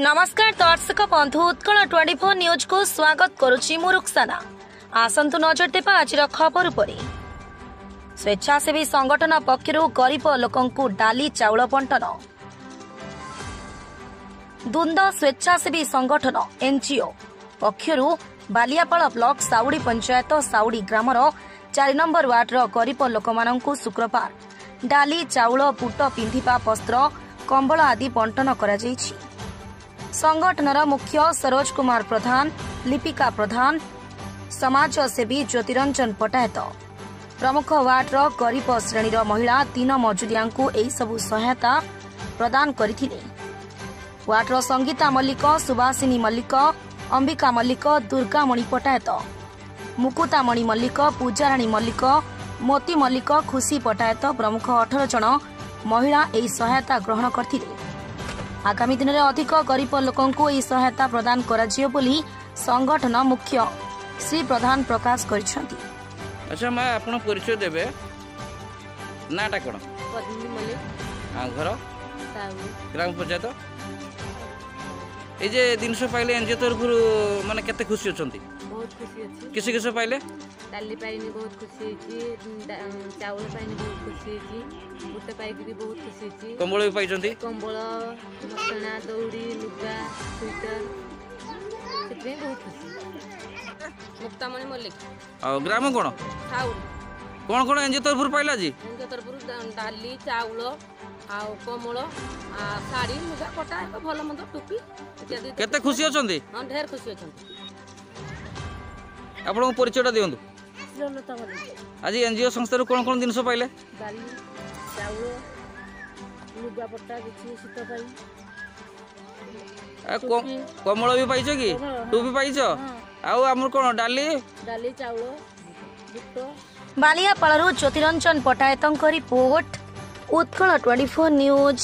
नमस्कार दर्शक बंधु उत्कल 24 न्यूज को स्वागत करुछि मु रुक्साना। आसंतु नजर देबा आज खबर उपरि। स्वेच्छासेवी संगठन पक्षरु गरीब लोकंकु डाली चाउल बंटन। दुंद स्वेच्छासेवी संगठन एनजीओ पक्षरु बालियापाल ब्लॉक साउडी पंचायत साउडी ग्रामर 4 नंबर वार्डर गरीब लोकमानंकु शुक्रवार डाली चाउल बुट पिंधिबा वस्त्र कंबल आदि बंटन करा जायछि। संगठनर मुख्य सरोज कुमार प्रधान, लिपिका प्रधान, समाजसेवी ज्योतिरंजन पटायत प्रमुख वार्डर गरीब श्रेणीर महिला 3 मजुरियांकु एही सबु सहायता प्रदान करथिले। वार्डर संगीता मल्लिक, सुभाषिनी मल्लिक, अंबिका मल्लिक, दुर्गामणि पटायत, मुकुतामणि मल्लिक, पूजाराणी मल्लिक, मोती मल्लिक, खुशी पटायत प्रमुख 18 जन महिला एही सहायता ग्रहण करथिले। आगामी दिन में अधिक गरीब लोकों को यह सहायता प्रदान कराजियो बोली संगठन मुख्य श्री प्रधान प्रकाश करिसेंती। अच्छा मैं आपन परिचय देबे नाटा कोन पद्मिनी मल्लिक आ घर साउ ग्राम पंचायत ए जे दिनसो पाइले एनजीओ तरफ माने केते खुशी अछंती? बहुत खुशी अछि। किसी किसी पाइले डाली पाइनी बहुत खुशी अछि, चावल पाइनी बहुत खुशी अछि, बुट पाइकी भी बहुत खुशी अछि, कंबल भी पाइछंती, कंबल मसना दौड़ी लुगा स्वेटर सेते बहुत खुशी। मुक्तामणि मल्लिक आ ग्राम कोन साउ कोन एनजीओ तरफ पाइला जी? एनजीओ तरफ डाली चावल आ कमल आ साड़ी लुगा पटा भल मंद टोपी इत्यादि। केते खुशी अछंती? हां ढेर खुशी अछंती। आपन परिचयटा दियंतु। श्रीलता मल्लिक आज एनजीओ संस्था कोन दिनसो पाइले? डाली चावल लुगा पटा किछि शीत पाई कमल भी पाइछ कि टोपी पाइछ? आउ हमर कोन डाली चावल बुट। बालियापालरू ज्योतिरंजन पटायतंक रिपोर्ट उत्कल 24 न्यूज।